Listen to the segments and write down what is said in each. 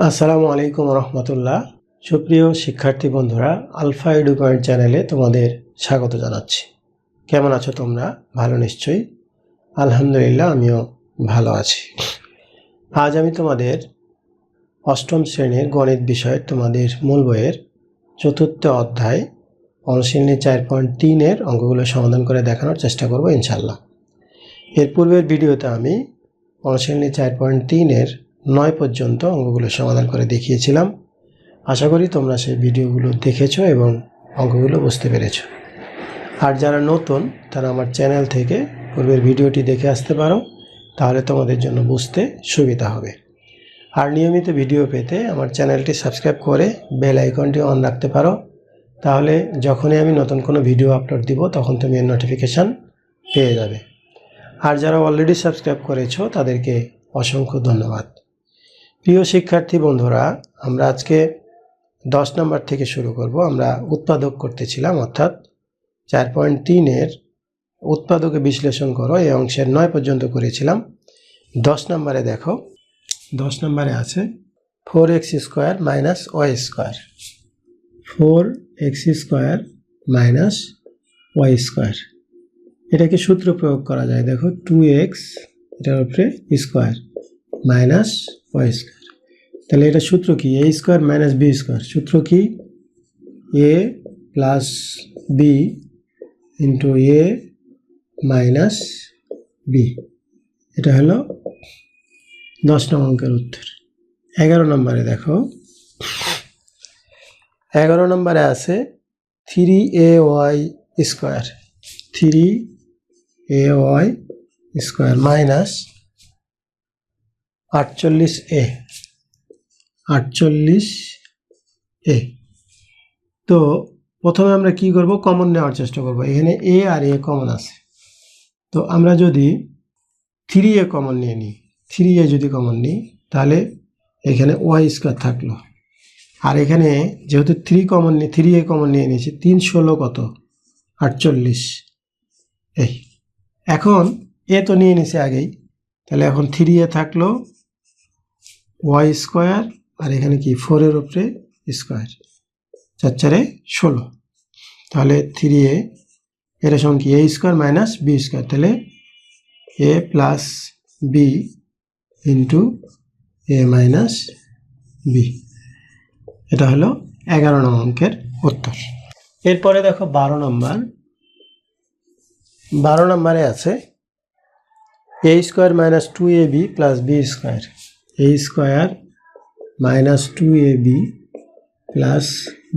আসসালামু আলাইকুম রহমতুল্লাহ। সুপ্রিয় শিক্ষার্থী বন্ধুরা, আলফা এডু পয়েন্ট চ্যানেলে তোমাদের স্বাগত জানাচ্ছি। কেমন আছো তোমরা? ভালো নিশ্চয়ই। আলহামদুলিল্লাহ, আমিও ভালো আছি। আজ আমি তোমাদের অষ্টম শ্রেণীর গণিত বিষয়ের তোমাদের মূল বইয়ের চতুর্থ অধ্যায় অনুশীলনী 4.3-এর অঙ্কগুলো সমাধান করে দেখানোর চেষ্টা করব ইনশাল্লাহ। এর পূর্বের ভিডিওতে আমি অনুশীলনী 4.3-এর 9 পর্যন্ত অঙ্কগুলো সমাধান করে দেখিয়েছিলাম। আশা করি তোমরা সেই ভিডিওগুলো দেখেছো এবং অঙ্কগুলো বুঝতে পেরেছো। আর যারা নতুন তারা আমার চ্যানেল থেকে পূর্বের ভিডিওটি দেখে আসতে পারো, তাহলে তোমাদের জন্য বুঝতে সুবিধা হবে। আর নিয়মিত ভিডিও পেতে আমার চ্যানেলটি সাবস্ক্রাইব করে বেল আইকনটি অন রাখতে পারো, তাহলে যখনই আমি নতুন কোনো ভিডিও আপলোড দিব তখন তুমি এর নোটিফিকেশান পেয়ে যাবে। আর যারা অলরেডি সাবস্ক্রাইব করেছো তাদেরকে অসংখ্য ধন্যবাদ। প্রিয় শিক্ষার্থী বন্ধুরা, আমরা আজকে 10 নম্বর থেকে শুরু করব। আমরা উৎপাদক করতেছিলাম, অর্থাৎ 4.3-এর উৎপাদকে বিশ্লেষণ করো এই অংশের 9 পর্যন্ত করেছিলাম। 10 নম্বরে দেখো, 10 নম্বরে আছে 4x² - y square. 4x² - y square, এটাকে সূত্র প্রয়োগ করা যায়। দেখো 2x এটার উপরে স্কোয়ার মাইনাস y স্কোয়ার, তাহলে এটা সূত্র কি? a square minus b square. সূত্র কি? a plus b into a minus b। এটা হলো 10 নম্বর অঙ্কের উত্তর। 11 নম্বরে দেখো, 11 নম্বরে আছে 3ay square. 3ay square minus 48a। 48a। তো প্রথমে আমরা কি করব? কমন নেওয়ার চেষ্টা করব। এখানে a আর a কমন আছে, তো আমরা যদি 3a কমন নিয়ে নিই, 3a যদি কমন নিই তাহলে এখানে y স্কোয়ার থাকলো। আর এখানে যেহেতু 3a কমন নিয়ে নিয়েছি, 3 16 কত? 48। এই এখন a তো নিয়ে নিছে আগেই, তাহলে এখন 3a থাকলো, y স্কোয়ার আর এখানে কি 4-এর উপরে স্কোয়ার, 4 4 16। তাহলে 3a এর সঙ্গে কি? a square minus b square, তাহলে a plus b into a minus b। এটা হলো 11 নম্বর অঙ্কের উত্তর। এরপরে দেখো 12 নম্বর। 12 নম্বরে আছে a square minus 2ab plus b square. a square minus 2ab plus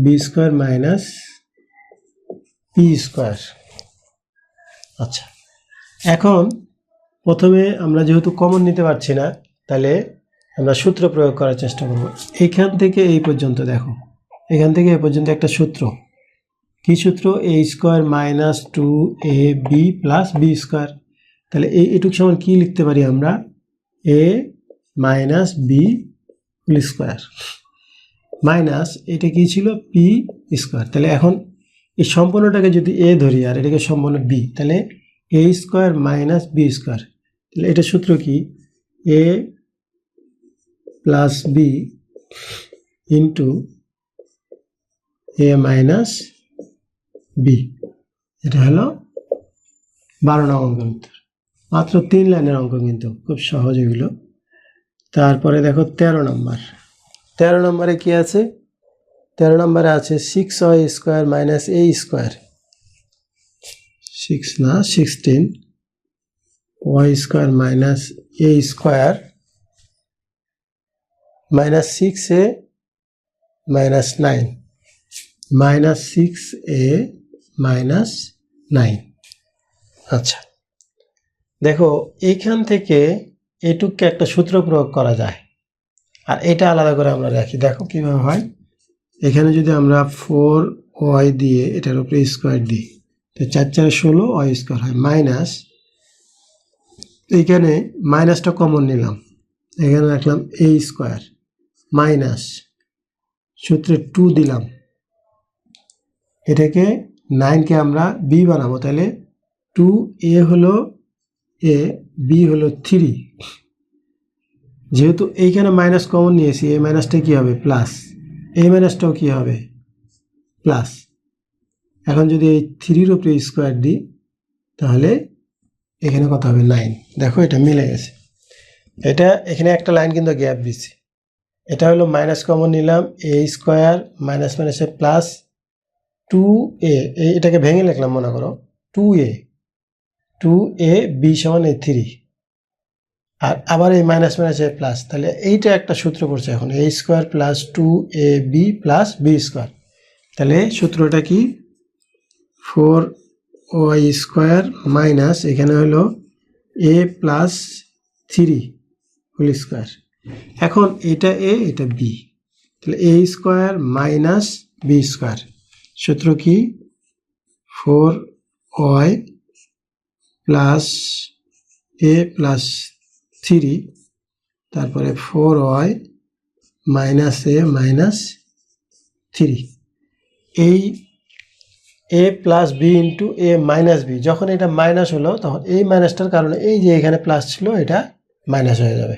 b square minus p square. আচ্ছা, এখন প্রথমে আমরা যেহেতু কমন নিতে পারছি না, তাহলে আমরা সূত্র প্রয়োগ করার চেষ্টা করব। এখান থেকে এই পর্যন্ত দেখো, এখান থেকে এই পর্যন্ত একটা সূত্র। কি সূত্র? a square minus 2ab plus b square. তাহলে এইটুক সমান কি লিখতে পারি আমরা? a minus b whole square minus এটা কি ছিল? p square. তাহলে এখন এই সম্পূর্ণটাকে যদি a ধরি আর এটাকে সম্পূর্ণ b, তাহলে a square minus b square. তাহলে এটা সূত্র কি? a plus b into a minus b। এটা হলো 12 নম্বর অঙ্কের উত্তর। মাত্র 3 লাইনের অঙ্ক, কিন্তু খুব সহজ এগুলো। তারপরে দেখো 13 নম্বর। 13 নম্বরে কি আছে? 13 নম্বরে আছে 6y square minus a square. 6 না 16 y square minus a square minus 6a minus 9 minus 6a minus 9। আচ্ছা, দেখো এইখান থেকে এটুককে একটা সূত্র প্রয়োগ করা যায়, আর এটা আলাদা করে আমরা রাখি। দেখো কিভাবে হয়। এখানে যদি আমরা 4y দিয়ে এটার উপরে স্কোয়ার দিই, তো 4 4 16 y স্কোয়ার হয়, মাইনাস এইখানে মাইনাসটা কমন নিলাম, এখানে রাখলাম a স্কোয়ার মাইনাস সূত্রে 2 দিলাম, এটাকে 9কে আমরা b বানাবো, তাহলে 2a হলো a, b হলো 3, যেহেতু এইখানে মাইনাস কমন নিয়েছি, এই মাইনাসটা কী হবে প্লাস, এই মাইনাসটাও কী হবে প্লাস। এখন যদি এই 3-র উপরে স্কোয়ার দিই তাহলে এখানে কত হবে 9। দেখো এটা মিলে গেছে। এটা এখানে একটা লাইন কিন্তু গ্যাপ দিচ্ছি। এটা হলো মাইনাস কমন নিলাম, এ স্কোয়ার মাইনাস মাইনাসে প্লাস 2a, এটাকে ভেঙে লিখলাম মনে করো 2a বি সমান এই 3, আর আবার এই মাইনাস মাইনাসে প্লাস, তাহলে এইটা একটা সূত্র পড়ছে এখন, a square plus 2ab plus B square. তাহলে সূত্রটা কি 4y স্কোয়ার মাইনাস এখানে হলো a প্লাস 3 হোল স্কোয়ার। এখন এটা a এটা b, তাহলে a square minus B square. সূত্র কি 4y প্লাস a প্লাস 3 তারপরে 4y মাইনাস a মাইনাস 3। এই a plus B into A minus B, যখন এটা মাইনাস হলো তখন এই মাইনাসটার কারণে এই যে এখানে প্লাস ছিল এটা মাইনাস হয়ে যাবে।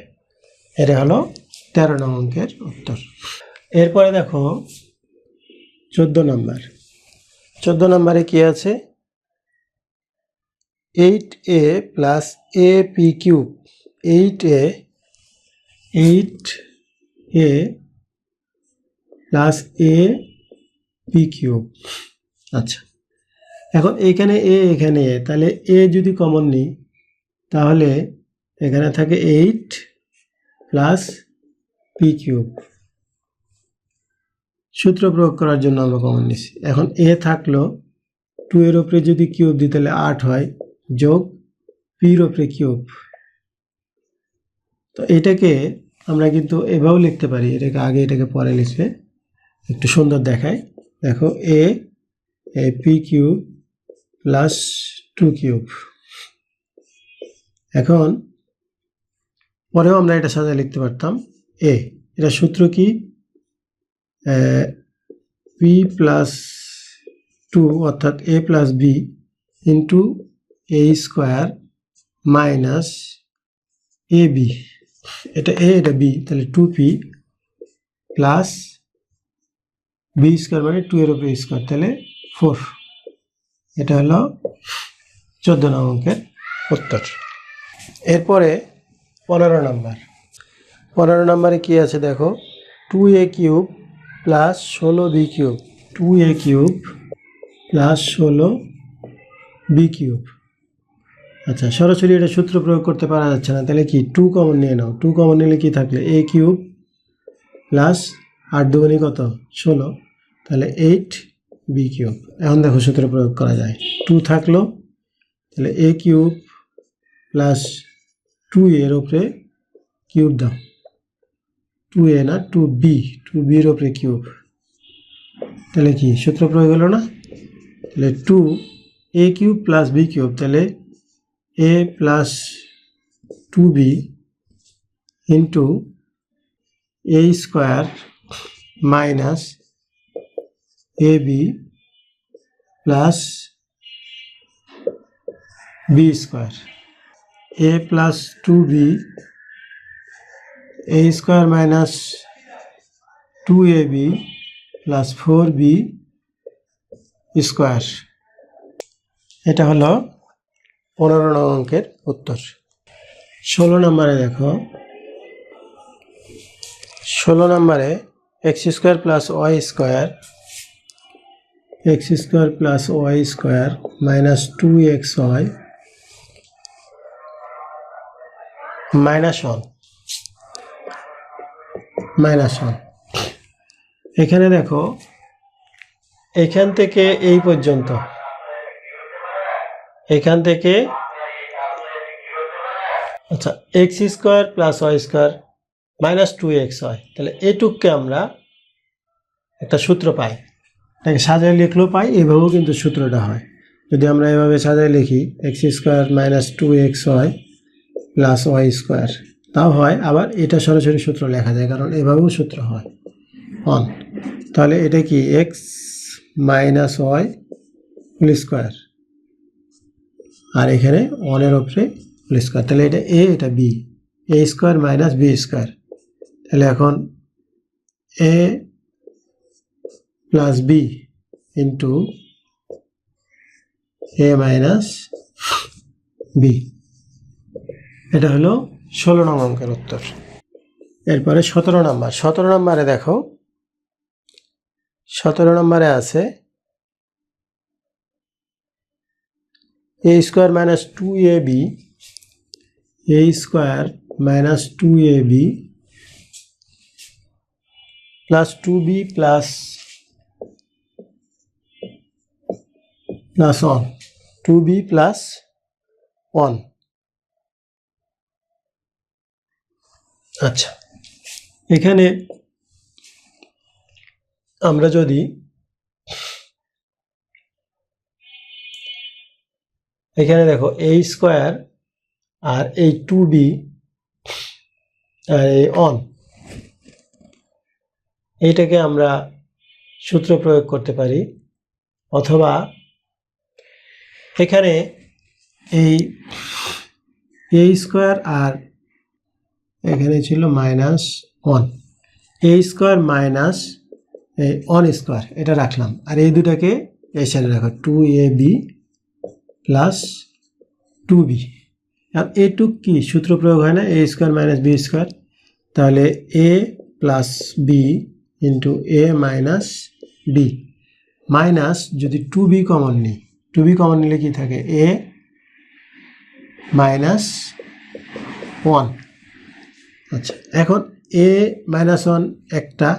এটা হলো 13 নং অঙ্কের উত্তর। এরপরে দেখো 14 নম্বর। 14 নম্বরে কি আছে 8a plus A P cube, 8a plus A P cube. আচ্ছা, এখন এখানে এখানে তাহলে এ যদি কমন নিই তাহলে এখানে থাকে 8 প্লাস পি কিউব। সূত্র প্রয়োগ করার জন্য আমরা কমন নিছি। এখন এ থাকলো 2 এর উপরে যদি কিউব দিই তাহলে 8 হয়, যোগ পির উপরে কিউব। তো এটাকে আমরা কিন্তু এভাবেও লিখতে পারি, এটাকে আগে এটাকে পরে লিখবে একটু সুন্দর দেখায়। দেখো A P cube plus 2 cube. এখন পরেও আমরা এটা সাজায় লিখতে পারতাম এ, এটা সূত্র কি পি প্লাস 2 অর্থাৎ এ plus B into A square minus A B, এটা এ এটা বি, তাহলে 2p প্লাস বি স্কোয়ার মানে 2 এর উপরে স্কোয়ার, তাহলে 4। এটা হলো 14 নং অঙ্কের উত্তর। এরপরে 15 নম্বর। 15 নম্বরে কি আছে দেখো 2a cube plus 16b cube, 2a cube plus 16b cube. আচ্ছা, সরাসরি এটা সূত্র প্রয়োগ করতে পারা যাচ্ছে না, তাহলে কি 2 কমন নিয়ে নাও। 2 কমন নিলে কি থাকলে a কিউব প্লাস 8 দুগুণে কত 16, তাহলে 8b কিউব। এখন দেখো সূত্র প্রয়োগ করা যায়, 2 থাকলো তাহলে a কিউব প্লাস 2a এর উপরে কিউব দাও, 2a না 2b, 2b এর উপরে কিউব, তাহলে কি সূত্র প্রয়োগ হলো না। তাহলে 2a cube plus b cube, তাহলে a plus 2b into a square minus ab plus b square, a plus 2b a square minus 2ab plus 4b square. এটা হলো 15 নং অঙ্কের উত্তর। 16 নম্বরে দেখো 16 নম্বরে X square plus Y square, X square plus Y square minus 2xy minus 1 minus 1। এখানে দেখো এখান থেকে এই পর্যন্ত, এখান থেকে আচ্ছা X square plus Y square minus 2xy, তাহলে এটুককে আমরা একটা সূত্র পাই, এটাকে সাজায় লিখলেও পাই, এভাবেও কিন্তু সূত্রটা হয়। যদি আমরা এভাবে সাজায় লিখি X square minus 2xy plus Y square তাও হয়, আবার এটা সরাসরি সূত্র লেখা যায় কারণ এভাবেও সূত্র হয় 1। তাহলে এটা কি X minus Y whole square আর এখানে 1 এর উপরে হোল স্কোয়ার, তাহলে এটা এ এটা বি, এ স্কোয়ার মাইনাস বি স্কোয়ার। তাহলে এখন এ plus B into A minus B, এটা হলো 16 নং অঙ্কের উত্তর। এরপরে 17 নম্বর। 17 নম্বরে দেখো, 17 নম্বরে আছে A square minus 2ab, A square minus 2ab plus 2b plus 1, 2b plus 1। আচ্ছা, এখানে আমরা যদি এখানে দেখো এ স্কোয়ার আর এই 2b আর এই 1, এইটাকে আমরা সূত্র প্রয়োগ করতে পারি, অথবা এখানে এই এ স্কোয়ার আর এখানে ছিল মাইনাস 1, এ স্কোয়ার মাইনাস এই 1 স্কোয়ার, এটা রাখলাম, আর এই দুটাকে এই সাইডে রাখো, 2ab প্লাস 2b। আর এটুক কি সূত্র প্রয়োগ হয় না, এ স্কোয়ার মাইনাস বি স্কোয়ার, তাহলে এ plus B into A minus B, minus যদি 2b কমন নিই, 2b কমন নিলে কি থাকে, এ মাইনাস 1। আচ্ছা, এখন এ মাইনাস 1 একটা,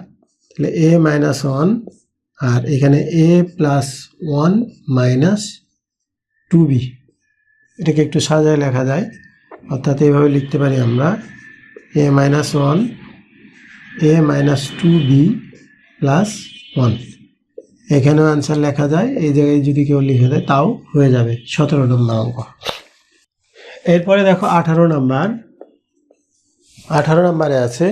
তাহলে এ মাইনাস 1, আর এখানে এ প্লাস 1 মাইনাস 2b, এটাকে একটু সাজায় লেখা যায়, অর্থাৎ এইভাবে লিখতে পারি আমরা, এ মাইনাস 1 এ মাইনাস 2b প্লাস 1। এখানেও অ্যান্সার লেখা যায়, এই জায়গায় যদি কেউ লিখে দেয় তাও হয়ে যাবে। 17 নম্বর অঙ্ক। এরপরে দেখো 18 নম্বর। 18 নম্বরে আছে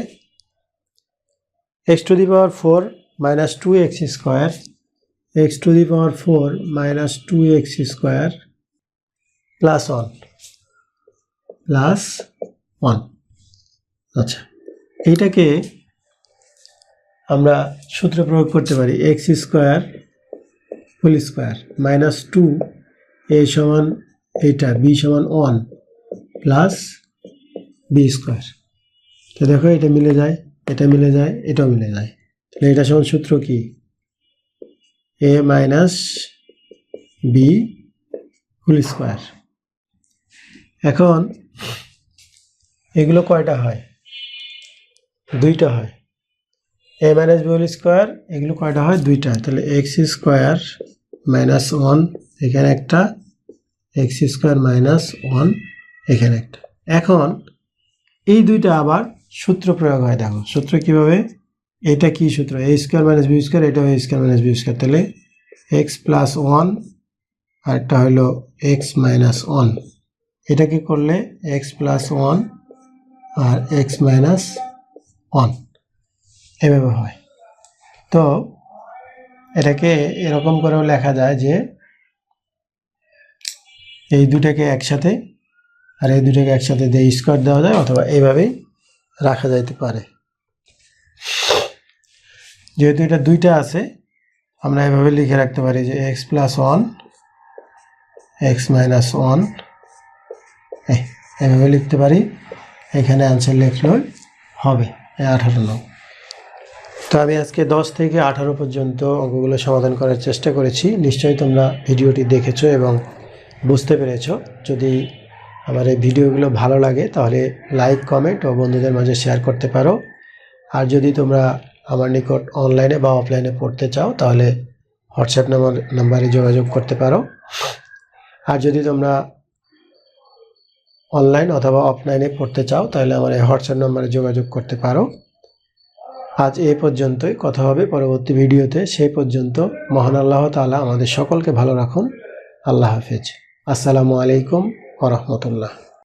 x to the power 4 minus 2x square, x to the power 4 minus 2x square plus 1। আচ্ছা, এইটাকে আমরা সূত্র প্রয়োগ করতে পারি, x square whole square minus 2 a সমান এইটা, b সমান 1 প্লাস বি স্কোয়ার। তো দেখো এটা মিলে যায়, এটা মিলে যায়, এটাও মিলে যায়, তাহলে এটা সমান সূত্র কি, a minus B whole square. এখন এগুলো কয়টা হয়, দুইটা হয়, A minus B whole square, এগুলো কয়টা হয়, দুইটা। তাহলে এক্স স্কোয়ার মাইনাস 1 এখানে একটা, এক্স স্কোয়ার মাইনাস 1 এখানে একটা। এখন এই দুইটা আবার সূত্র প্রয়োগ হয়, দেখো সূত্র কিভাবে, এটা কি সূত্র, এ স্কোয়ার মাইনাস বি স্কোয়ার, এটা এ স্কোয়ার মাইনাস বি স্কোয়ার, তাহলে এক্স প্লাস 1 আর একটা হলো এক্স মাইনাস 1, এটাকে করলে এক্স প্লাস 1 আর এক্স মাইনাস 1 এভাবে হয়। তো এটাকে এরকম করেও লেখা যায় যে এই দুটাকে একসাথে আর এই দুটাকে একসাথে দিয়ে স্কোয়ার দেওয়া যায়, অথবা এইভাবেই রাখা যাইতে পারে। যেহেতু এটা দুইটা আছে, আমরা এভাবে লিখে রাখতে পারি যে এক্স প্লাস 1 এক্স মাইনাস 1, এভাবে লিখতে পারি, এখানে অ্যান্সার লিখলেই হবে 18 নং। তো আমি আজকে 10 থেকে 18 পর্যন্ত অঙ্কগুলো সমাধান করার চেষ্টা করেছি। নিশ্চয়ই তোমরা ভিডিওটি দেখেছো এবং বুঝতে পেরেছো। যদি আমার এই ভিডিওগুলো ভালো লাগে তাহলে লাইক, কমেন্ট ও বন্ধুদের মাঝে শেয়ার করতে পারো। আর যদি তোমরা আমার নিকট অনলাইনে বা অফলাইনে পড়তে চাও তাহলে হোয়াটসঅ্যাপ নাম্বারে যোগাযোগ করতে পারো। আর যদি তোমরা অনলাইন অথবা অফলাইনে পড়তে চাও তাহলে আমার এই হোয়াটসঅ্যাপ নাম্বারে যোগাযোগ করতে পারো। আজ এই পর্যন্তই, কথা হবে পরবর্তী ভিডিওতে। সেই পর্যন্ত মহান আল্লাহ তাআলা আমাদের সকলকে ভালো রাখুন। আল্লাহ হাফেজ। আসসালামু আলাইকুম ওয়া রাহমাতুল্লাহ।